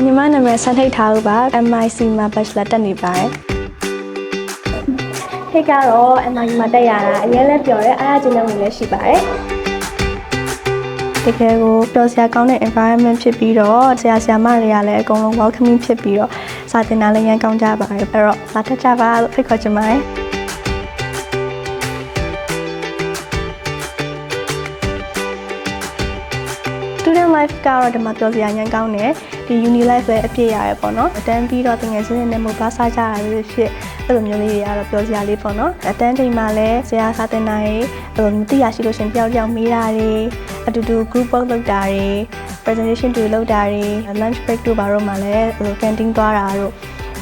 ညီမနာမည်ဆန်းထိတ်ထားဦးပါ MIC မှာ Bachelor တက်နေပါတယ်ထိတ်ကတော့ MIC မှာတက်ရတာအရင်လည်းပြောရဲအားအကျဉ်းဝင်လည်းရှိပါတယ်တကယ်ကိုပျော်စရာကောင်းတဲ့ environment ဖြစ်ပြီးတော့ဆရာဆရာမတွေကလည်းအကုန်လုံး welcoming ဖြစ်ပြီးတော့စာသင်တာလည်းရမ်းကောင်းကြပါတယ်အဲ့တော့လာတက်ကြပါလို့ဖိတ်ခေါ်ချင်ပါတယ်student life ကတော့ဒီမှာပျော်စရာရမ်းကောင်းတယ်ဒီ uni life လည်းအပြည့်ရတယ်ပေါ့နော်အတန်းပြီးတော့တကယ်ချင်းနဲ့မို့ပါစားကြတာလို့ဖြစ်အဲ့လိုမျိုးလေးတွေကတော့ပျော်စရာလေးပေါ့နော်အတန်းချိန်မှာလည်းဆရာစာသင်တာတွေမသိရရှိလို့ရှင်တယောက်မေးတာတွေအတူတူ group work လုပ်တာတွေ presentation တွေလုပ်တာတွေ lunch break တို့ဘာလို့မှလည်းဟို canteen သွားတာတို့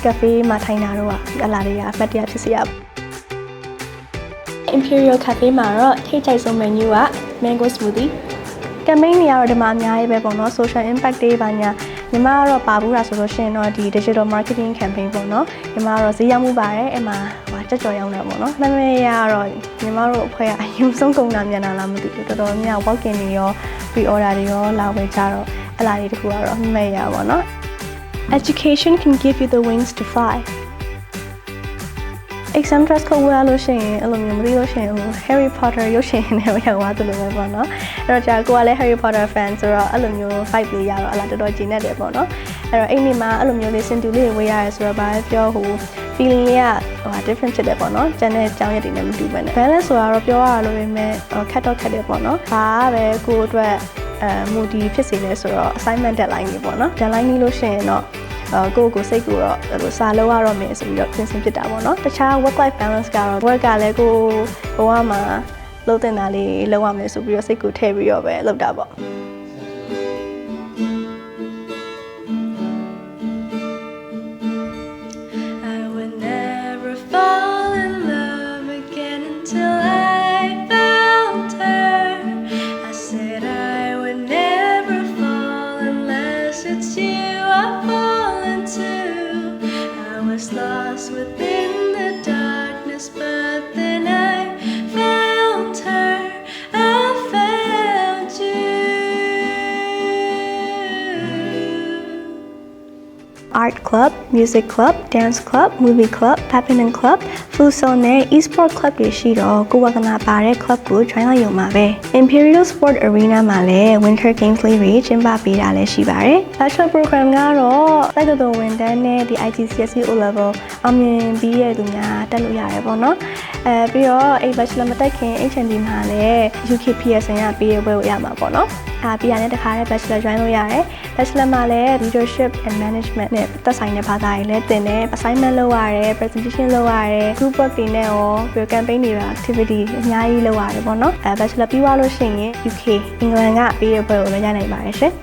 cafe မှာထိုင်တာတို့ကအလားတွေကအမှတ်တရဖြစ်စေရပါ Imperial Cafe မှာတော့ထိတ်ချိုက်ဆုံး menu က mango smoothie campaign တွေကတော့ဒီမှာအများကြီးပဲပေါ့နော် social impact တွေပါညာညီမကတော့ပါဘူးလားဆိုလို့ရှိရင်တော့ဒီ digital marketing campaign ပေါ့နော်ညီမကတော့ဈေးရောက်မှုပါတယ်အဲ့မှာကြက်ကြော်ရောင်းတာပေါ့နော်မမေရကတော့ညီမတို့အဖွဲ့ကအယူဆုံးကုန်တာမြန်တာလားမသိဘူးတော်တော်များ walk in တွေရော pre order တွေရောလာဝယ်ကြတော့အဲ့လာလေးတခုကတော့မမေရပါတော့ Education can give you the wings to fly exam dress code ဝယ်လို့ရှိရင်အဲ့လိုမျိုးမသိလို့ရှိရင်ဟို Harry Potter ရုပ်ရှင်နဲ့ရောက်သွားသလိုပဲပေါ့နော်အဲ့တော့ကြာကိုကလည်း Harry Potter fan ဆိုတော့အဲ့လိုမျိုး vibe လေးရတော့အလားတော်တော်ကျဉ်နေတယ်ပေါ့နော်အဲ့တော့အဲ့ဒီမှာအဲ့လိုမျိုးလေးစင်တူလေးဝယ်ရတယ်ဆိုတော့ဗာပြောဟို feeling လေးကဟို different ဖြစ်တယ်ပေါ့နော်ကျန်တဲ့အကြောင်းရက်တွေနဲ့မတူဘဲနဲ့ balance ဆိုတာတော့ပြောရလို့ပဲမဲ့ခက်တော့ခက်တယ်ပေါ့နော်ဒါကပဲကိုယ့်အတွက်moody ဖြစ်စေလဲဆိုတော့ assignment deadline တွေပေါ့နော် deadline ကြီးလို့ရှိရင်တော့ကိုစိတ်ကိုတော့ဟိုစာလုံးရတော့မယ်ဆိုပြီးတော့ပြင်ဆင်ဖြစ်တာပေါ့နော်တခြား work life balance ကတော့ work ကလည်းကိုဘဝမှာလုပ်တင်တာလေးလုပ်ရမယ်ဆိုပြီးတော့စိတ်ကိုထည့်ပြီးတော့ပဲလုပ်တာပေါ့Lost within the darkness, but then I found her. I found you. Art club, music club, dance club, movie club, badminton club, futsal နဲ့ e-sport club တွေရှိတော့ကိုဝကနာပါတဲ့ club ကို join လိုက်ရုံပါပဲ Imperial Sport Arena မှာလည်း Winter Games လေးတွေကျင်းပပေးတာလည်းရှိပါတယ် Bachelor program ကတော့စိုက်တော်ဝန်တန်းနဲ့ဒီ IGCSE O level အောင်မြင်ပြီးရသူများတက်လို့ရတယ်ပေါ့နော်ပြီးတော့အဲ့ Bachelor မတက်ခင် HND မှာလည်း UKPSN ကပေးရပွဲကိုရမှာပေါ့နော်ပြီးရတဲ့တခါတည်း Bachelor join လို့ရတယ် Bachelor မှာလည်း Leadership and Management နဲ့သက်ဆိုင်တဲ့ဘာသာတွေလည်းသင်တယ် assignment လုပ်ရတယ် presentation လုပ်ရတယ် group work တွေနဲ့ရောပြီး campaign တွေပါ activity အများကြီးလုပ်ရတယ်ပေါ့နော်Bachelor ပြီးသွားလို့ရှိရင် UK အင်္ဂလန်ကပေးရပွဲကိုလည်းရနိုင်ပါတယ်ရှင်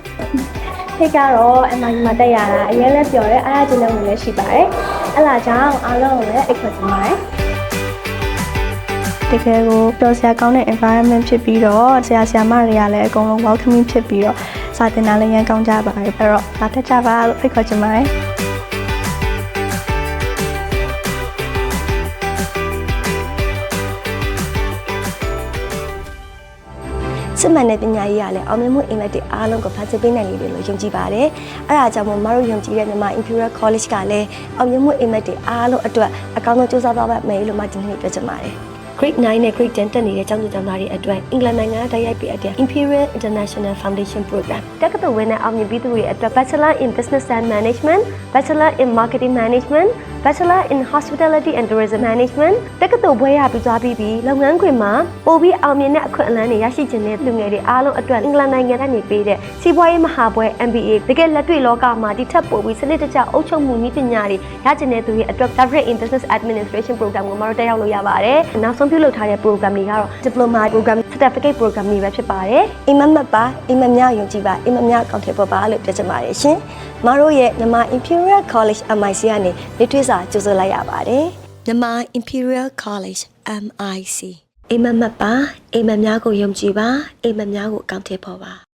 ထိတ်ကတော့ MIC မှာတက်ရတာအရင်လည်းပြောရဲအားအကျဉ်းဝင်လည်းရှိပါတယ်အဲ့ဒါကြောင့်အားလုံးကိုလည်းအိတ်ခေါ်ချင်ပါတယ်တကယ်ကိုပျော်စရာကောင်းတဲ့ environment ဖြစ်ပြီးတော့ဆရာဆရာမတွေကလည်းအကုန်လုံး welcoming ဖြစ်ပြီးတော့စာသင်တာလည်းရမ်းကောင်းကြပါတယ်အဲ့တော့လာတက်ကြပါလို့ဖိတ်ခေါ်ချင်ပါတယ်စစ်မှန်တဲ့ပညာရေးရလဲအောင်မြင်မှုအိမ်မက်တွေအားလုံးကိုဖန်တီးပေးနိုင်လိမ့်မယ်လို့ယုံကြည်ပါတယ်။အဲ့ဒါကြောင့်မို့မတို့ယုံကြည်တဲ့မြန်မာ Imperial College ကလည်းအောင်မြင်မှုအိမ်မက်တွေအားလုံးအတွက်အကောင်းဆုံးစူးစမ်းသွားပါမယ်လို့မှဒီနေ့ပြောချင်ပါတယ်။ Grade 9နဲ့ Grade 10 တက်နေတဲ့ကျောင်းသူကျောင်းသားတွေအတွက်အင်္ဂလန်နိုင်ငံတိုက်ရိုက်ပေးအပ်တဲ့ Imperial International Foundation Program တက္ကသိုလ်ဝင်တဲ့အောင်မြင်ပြီးသူတွေအတွက် Bachelor in Business and Management, Bachelor in Marketing Management, Bachelor in Hospitality and Tourism Management တက္ကသိုလ်ဘွဲ့ရပြီးသွားပြီးလုပ်ငန်းခွင်မှာပို့ပြီးအောင်မြင်တဲ့အခွင့်အလမ်းတွေရရှိခြင်းတဲ့လူငယ်တွေအားလုံးအတွက်အင်္ဂလန်နိုင်ငံကနေပေးတဲ့စီးပွားရေးမဟာဘွဲ့ MBA တကယ်လက်တွေ့လောကမှာဒီထက်ပိုပြီးစနစ်တကျအုပ်ချုပ်မှုနည်းပညာတွေရကျင်တဲ့သူတွေအတွက် Doctorate in Business Administration Program ကိုမတို့တက်ရောက်လို့ရပါတယ်။နောက်ဆုံးပြုလုပ်ထားတဲ့ program တွေကတော့ Diploma Program, Certificate Program တွေပဲဖြစ်ပါတယ်။အိမ်မက်ပါအိမ်မက်များယုံကြည်ပါအိမ်မက်များအကောင့်ထဲပေါ်ပါလို့ပြောချင်ပါတယ်ရှင်။မတို့ရဲ့မြန်မာ Imperial College MIC ကနေလက်တွေ့စာကြိုဆိုလိုက်ရပါတယ်။မြန်မာ Imperial College MIC အိမ်မက်ပါအိမ်မက်များကိုယုံကြည်ပါအိမ်မက်များကိုအကောင့်ထဲပေါ်ပါ